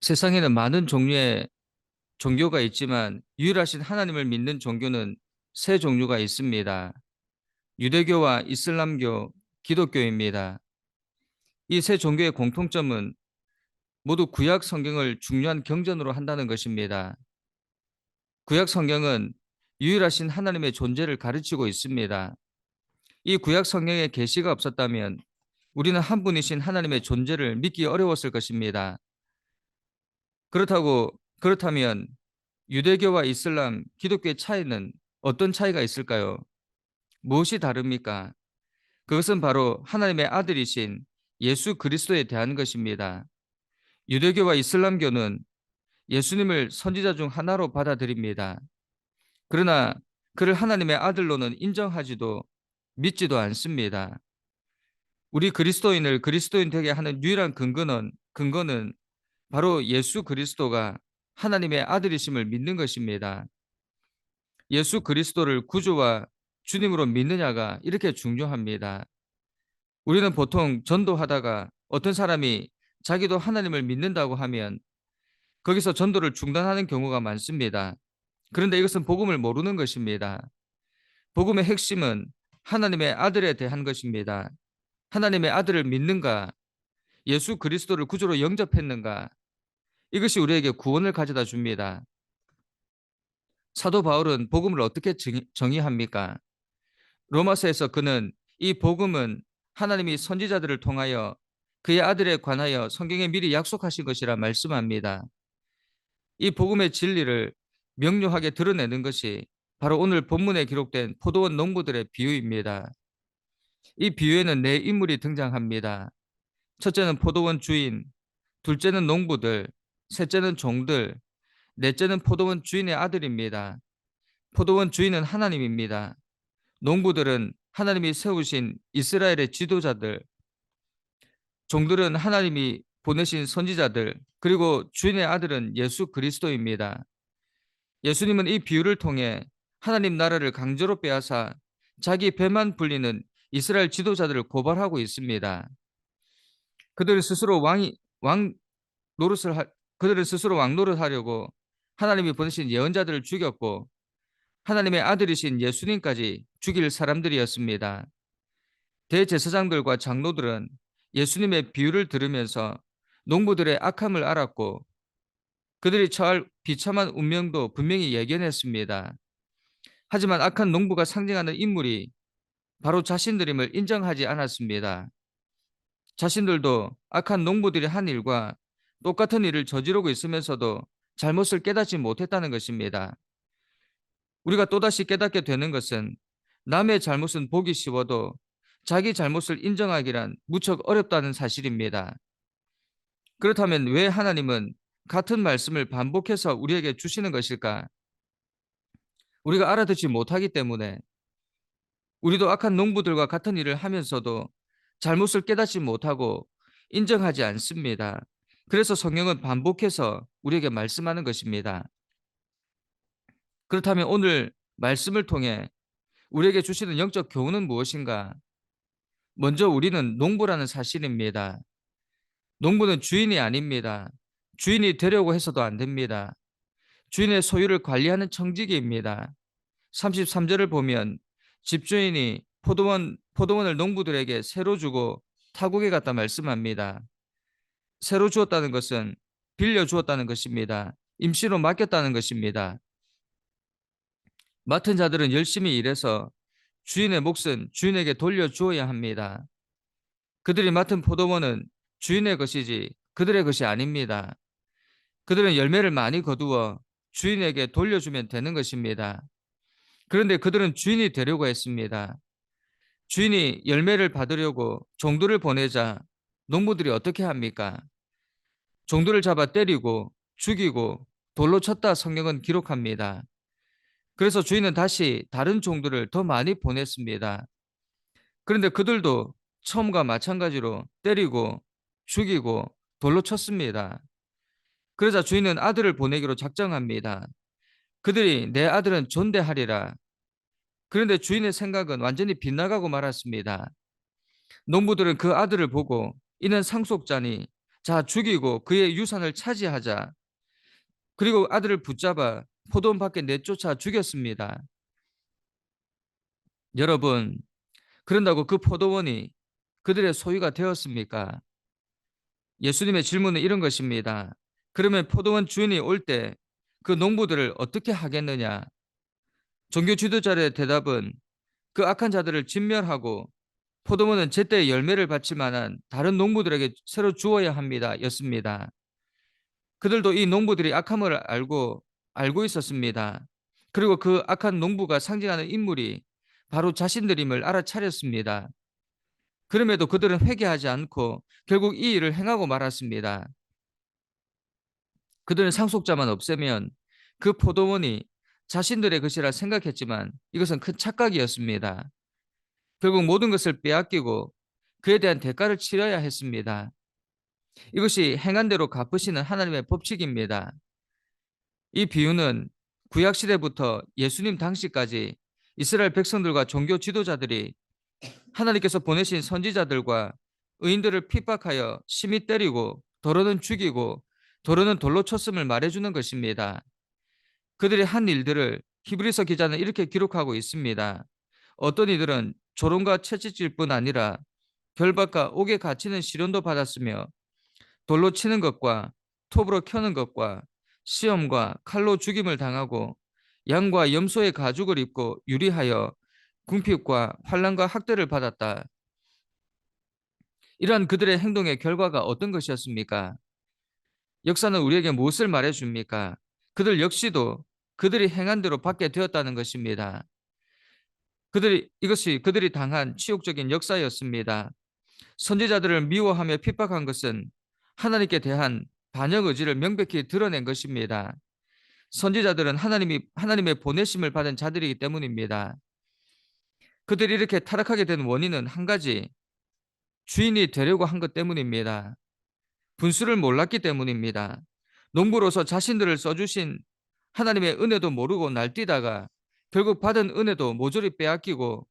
세상에는 많은 종류의 종교가 있지만 유일하신 하나님을 믿는 종교는 세 종류가 있습니다. 유대교와 이슬람교, 기독교입니다. 이 세 종교의 공통점은 모두 구약 성경을 중요한 경전으로 한다는 것입니다. 구약 성경은 유일하신 하나님의 존재를 가르치고 있습니다. 이 구약 성경에 계시가 없었다면 우리는 한 분이신 하나님의 존재를 믿기 어려웠을 것입니다. 그렇다면 유대교와 이슬람, 기독교의 차이는 어떤 차이가 있을까요? 무엇이 다릅니까? 그것은 바로 하나님의 아들이신 예수 그리스도에 대한 것입니다. 유대교와 이슬람교는 예수님을 선지자 중 하나로 받아들입니다. 그러나 그를 하나님의 아들로는 인정하지도 믿지도 않습니다. 우리 그리스도인을 그리스도인 되게 하는 유일한 근거는 바로 예수 그리스도가 하나님의 아들이심을 믿는 것입니다. 예수 그리스도를 구주와 주님으로 믿느냐가 이렇게 중요합니다. 우리는 보통 전도하다가 어떤 사람이 자기도 하나님을 믿는다고 하면 거기서 전도를 중단하는 경우가 많습니다. 그런데 이것은 복음을 모르는 것입니다. 복음의 핵심은 하나님의 아들에 대한 것입니다. 하나님의 아들을 믿는가, 예수 그리스도를 구주로 영접했는가, 이것이 우리에게 구원을 가져다 줍니다. 사도 바울은 복음을 어떻게 정의합니까? 로마서에서 그는 이 복음은 하나님이 선지자들을 통하여 그의 아들에 관하여 성경에 미리 약속하신 것이라 말씀합니다. 이 복음의 진리를 명료하게 드러내는 것이 바로 오늘 본문에 기록된 포도원 농부들의 비유입니다. 이 비유에는 네 인물이 등장합니다. 첫째는 포도원 주인, 둘째는 농부들, 셋째는 종들, 넷째는 포도원 주인의 아들입니다. 포도원 주인은 하나님입니다. 농부들은 하나님이 세우신 이스라엘의 지도자들, 종들은 하나님이 보내신 선지자들, 그리고 주인의 아들은 예수 그리스도입니다. 예수님은 이 비유를 통해 하나님 나라를 강제로 빼앗아 자기 배만 불리는 이스라엘 지도자들을 고발하고 있습니다. 그들은 스스로 왕 노릇을 그들은 스스로 왕 노릇하려고 하나님이 보내신 예언자들을 죽였고 하나님의 아들이신 예수님까지 죽일 사람들이었습니다. 대제사장들과 장로들은 예수님의 비유를 들으면서 농부들의 악함을 알았고 그들이 처할 비참한 운명도 분명히 예견했습니다. 하지만 악한 농부가 상징하는 인물이 바로 자신들임을 인정하지 않았습니다. 자신들도 악한 농부들이 한 일과 똑같은 일을 저지르고 있으면서도 잘못을 깨닫지 못했다는 것입니다. 우리가 또다시 깨닫게 되는 것은 남의 잘못은 보기 쉬워도 자기 잘못을 인정하기란 무척 어렵다는 사실입니다. 그렇다면 왜 하나님은 같은 말씀을 반복해서 우리에게 주시는 것일까? 우리가 알아듣지 못하기 때문에 우리도 악한 농부들과 같은 일을 하면서도 잘못을 깨닫지 못하고 인정하지 않습니다. 그래서 성경은 반복해서 우리에게 말씀하는 것입니다. 그렇다면 오늘 말씀을 통해 우리에게 주시는 영적 교훈은 무엇인가? 먼저 우리는 농부라는 사실입니다. 농부는 주인이 아닙니다. 주인이 되려고 해서도 안 됩니다. 주인의 소유를 관리하는 청지기입니다. 33절을 보면 집주인이 포도원을 농부들에게 새로 주고 타국에 갖다 말씀합니다. 새로 주었다는 것은 빌려 주었다는 것입니다. 임시로 맡겼다는 것입니다. 맡은 자들은 열심히 일해서 주인의 몫은 주인에게 돌려주어야 합니다. 그들이 맡은 포도원은 주인의 것이지 그들의 것이 아닙니다. 그들은 열매를 많이 거두어 주인에게 돌려주면 되는 것입니다. 그런데 그들은 주인이 되려고 했습니다. 주인이 열매를 받으려고 종들을 보내자 농부들이 어떻게 합니까? 종들을 잡아 때리고 죽이고 돌로 쳤다 성경은 기록합니다. 그래서 주인은 다시 다른 종들을 더 많이 보냈습니다. 그런데 그들도 처음과 마찬가지로 때리고 죽이고 돌로 쳤습니다. 그러자 주인은 아들을 보내기로 작정합니다. 그들이 내 아들은 존대하리라. 그런데 주인의 생각은 완전히 빗나가고 말았습니다. 농부들은 그 아들을 보고 이는 상속자니 자 죽이고 그의 유산을 차지하자. 그리고 아들을 붙잡아 포도원 밖에 내쫓아 죽였습니다. 여러분, 그런다고 그 포도원이 그들의 소유가 되었습니까? 예수님의 질문은 이런 것입니다. 그러면 포도원 주인이 올 때 그 농부들을 어떻게 하겠느냐? 종교 지도자의 대답은 그 악한 자들을 진멸하고 포도원은 제때 열매를 받칠 만한 다른 농부들에게 새로 주어야 합니다. 였습니다. 그들도 이 농부들이 악함을 알고 있었습니다. 그리고 그 악한 농부가 상징하는 인물이 바로 자신들임을 알아차렸습니다. 그럼에도 그들은 회개하지 않고 결국 이 일을 행하고 말았습니다. 그들은 상속자만 없애면 그 포도원이 자신들의 것이라 생각했지만 이것은 큰 착각이었습니다. 결국 모든 것을 빼앗기고 그에 대한 대가를 치러야 했습니다. 이것이 행한 대로 갚으시는 하나님의 법칙입니다. 이 비유는 구약 시대부터 예수님 당시까지 이스라엘 백성들과 종교 지도자들이 하나님께서 보내신 선지자들과 의인들을 핍박하여 심히 때리고 도로는 죽이고 도로는 돌로 쳤음을 말해주는 것입니다. 그들이 한 일들을 히브리서 기자는 이렇게 기록하고 있습니다. 어떤 이들은 조롱과 채찍질 뿐 아니라 결박과 옥에 갇히는 시련도 받았으며 돌로 치는 것과 톱으로 켜는 것과 시험과 칼로 죽임을 당하고 양과 염소의 가죽을 입고 유리하여 궁핍과 환난과 학대를 받았다. 이러한 그들의 행동의 결과가 어떤 것이었습니까? 역사는 우리에게 무엇을 말해줍니까? 그들 역시도 그들이 행한 대로 받게 되었다는 것입니다. 이것이 그들이 당한 치욕적인 역사였습니다. 선지자들을 미워하며 핍박한 것은 하나님께 대한 반역 의지를 명백히 드러낸 것입니다. 선지자들은 하나님의 보내심을 받은 자들이기 때문입니다. 그들이 이렇게 타락하게 된 원인은 한 가지, 주인이 되려고 한 것 때문입니다. 분수를 몰랐기 때문입니다. 농부로서 자신들을 써주신 하나님의 은혜도 모르고 날뛰다가 결국 받은 은혜도 모조리 빼앗기고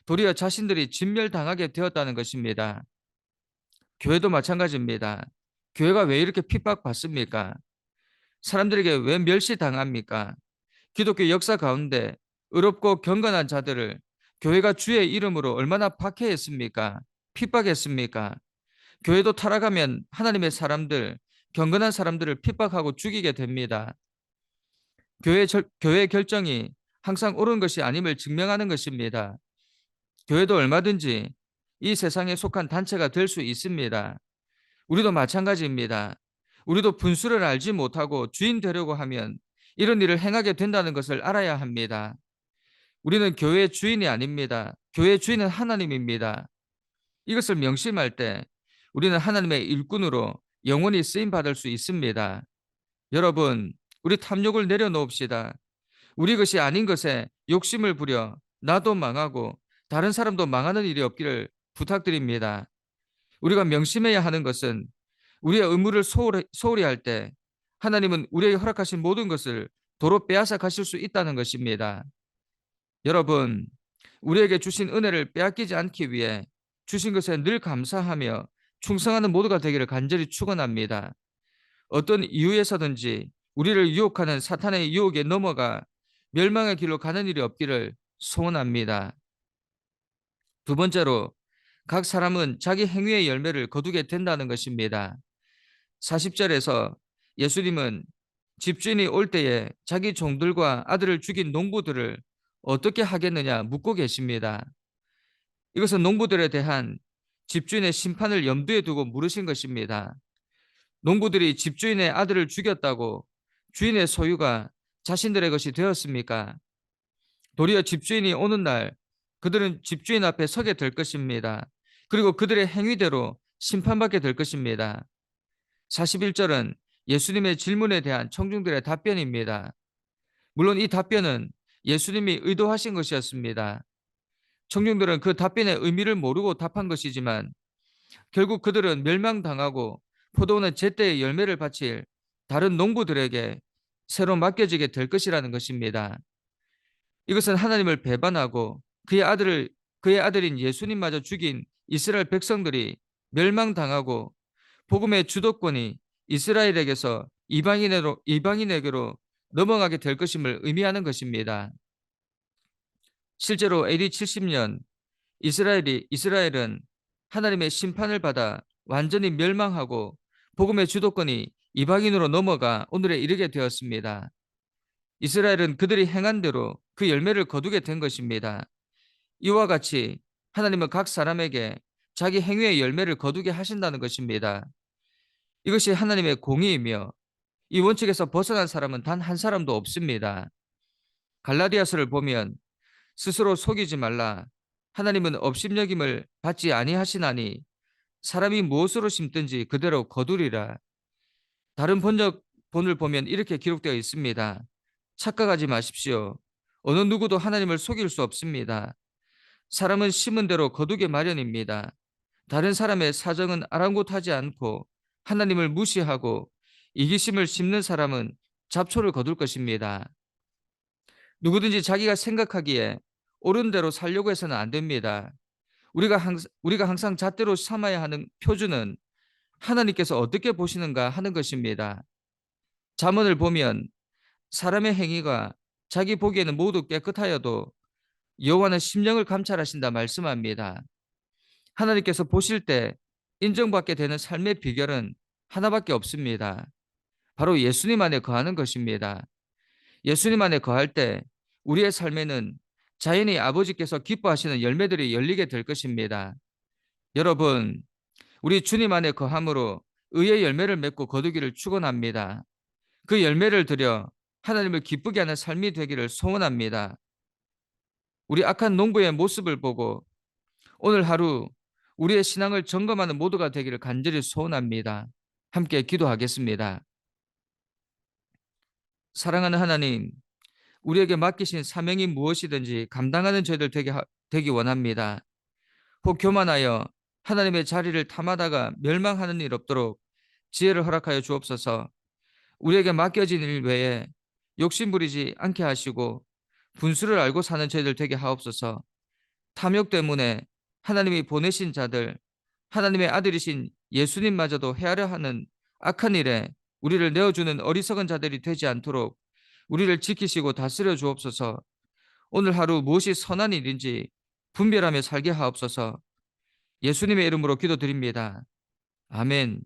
도리어 자신들이 진멸당하게 되었다는 것입니다. 교회도 마찬가지입니다. 교회가 왜 이렇게 핍박받습니까? 사람들에게 왜 멸시당합니까? 기독교 역사 가운데 의롭고 경건한 자들을 교회가 주의 이름으로 얼마나 박해했습니까? 핍박했습니까? 교회도 타락하면 하나님의 사람들, 경건한 사람들을 핍박하고 죽이게 됩니다. 교회 결정이 항상 옳은 것이 아님을 증명하는 것입니다. 교회도 얼마든지 이 세상에 속한 단체가 될 수 있습니다. 우리도 마찬가지입니다. 우리도 분수를 알지 못하고 주인 되려고 하면 이런 일을 행하게 된다는 것을 알아야 합니다. 우리는 교회의 주인이 아닙니다. 교회의 주인은 하나님입니다. 이것을 명심할 때 우리는 하나님의 일꾼으로 영원히 쓰임 받을 수 있습니다. 여러분, 우리 탐욕을 내려놓읍시다. 우리 것이 아닌 것에 욕심을 부려 나도 망하고 다른 사람도 망하는 일이 없기를 부탁드립니다. 우리가 명심해야 하는 것은 우리의 의무를 소홀히 할 때 하나님은 우리에게 허락하신 모든 것을 도로 빼앗아 가실 수 있다는 것입니다. 여러분, 우리에게 주신 은혜를 빼앗기지 않기 위해 주신 것에 늘 감사하며 충성하는 모두가 되기를 간절히 축원합니다. 어떤 이유에서든지 우리를 유혹하는 사탄의 유혹에 넘어가 멸망의 길로 가는 일이 없기를 소원합니다. 두 번째로, 각 사람은 자기 행위의 열매를 거두게 된다는 것입니다. 40절에서 예수님은 집주인이 올 때에 자기 종들과 아들을 죽인 농부들을 어떻게 하겠느냐 묻고 계십니다. 이것은 농부들에 대한 집주인의 심판을 염두에 두고 물으신 것입니다. 농부들이 집주인의 아들을 죽였다고 주인의 소유가 자신들의 것이 되었습니까? 도리어 집주인이 오는 날 그들은 집주인 앞에 서게 될 것입니다. 그리고 그들의 행위대로 심판받게 될 것입니다. 41절은 예수님의 질문에 대한 청중들의 답변입니다. 물론 이 답변은 예수님이 의도하신 것이었습니다. 청중들은 그 답변의 의미를 모르고 답한 것이지만 결국 그들은 멸망당하고 포도원은 제때의 열매를 바칠 다른 농부들에게 새로 맡겨지게 될 것이라는 것입니다. 이것은 하나님을 배반하고 그의 아들인 예수님마저 죽인 이스라엘 백성들이 멸망당하고 복음의 주도권이 이스라엘에게서 이방인에게로 넘어가게 될 것임을 의미하는 것입니다. 실제로 AD 70년 이스라엘은 하나님의 심판을 받아 완전히 멸망하고 복음의 주도권이 이방인으로 넘어가 오늘에 이르게 되었습니다. 이스라엘은 그들이 행한 대로 그 열매를 거두게 된 것입니다. 이와 같이 하나님은 각 사람에게 자기 행위의 열매를 거두게 하신다는 것입니다. 이것이 하나님의 공의이며 이 원칙에서 벗어난 사람은 단 한 사람도 없습니다. 갈라디아서를 보면 스스로 속이지 말라. 하나님은 업신여김을 받지 아니하시나니 사람이 무엇으로 심든지 그대로 거두리라. 다른 번역본을 보면 이렇게 기록되어 있습니다. 착각하지 마십시오. 어느 누구도 하나님을 속일 수 없습니다. 사람은 심은 대로 거두게 마련입니다. 다른 사람의 사정은 아랑곳하지 않고 하나님을 무시하고 이기심을 심는 사람은 잡초를 거둘 것입니다. 누구든지 자기가 생각하기에 옳은 대로 살려고 해서는 안 됩니다. 우리가 항상 잣대로 삼아야 하는 표준은 하나님께서 어떻게 보시는가 하는 것입니다. 잠언을 보면 사람의 행위가 자기 보기에는 모두 깨끗하여도 여호와는 심령을 감찰하신다 말씀합니다. 하나님께서 보실 때 인정받게 되는 삶의 비결은 하나밖에 없습니다. 바로 예수님 안에 거하는 것입니다. 예수님 안에 거할 때 우리의 삶에는 자연히 아버지께서 기뻐하시는 열매들이 열리게 될 것입니다. 여러분, 우리 주님 안에 거함으로 의의 열매를 맺고 거두기를 축원합니다. 그 열매를 들여 하나님을 기쁘게 하는 삶이 되기를 소원합니다. 우리 악한 농부의 모습을 보고 오늘 하루 우리의 신앙을 점검하는 모두가 되기를 간절히 소원합니다. 함께 기도하겠습니다. 사랑하는 하나님, 우리에게 맡기신 사명이 무엇이든지 감당하는 저희들 되기 원합니다. 혹 교만하여 하나님의 자리를 탐하다가 멸망하는 일 없도록 지혜를 허락하여 주옵소서. 우리에게 맡겨진 일 외에 욕심 부리지 않게 하시고 분수를 알고 사는 저희들 되게 하옵소서. 탐욕 때문에 하나님이 보내신 자들, 하나님의 아들이신 예수님마저도 헤아려 하는 악한 일에 우리를 내어주는 어리석은 자들이 되지 않도록 우리를 지키시고 다스려 주옵소서. 오늘 하루 무엇이 선한 일인지 분별하며 살게 하옵소서. 예수님의 이름으로 기도드립니다. 아멘.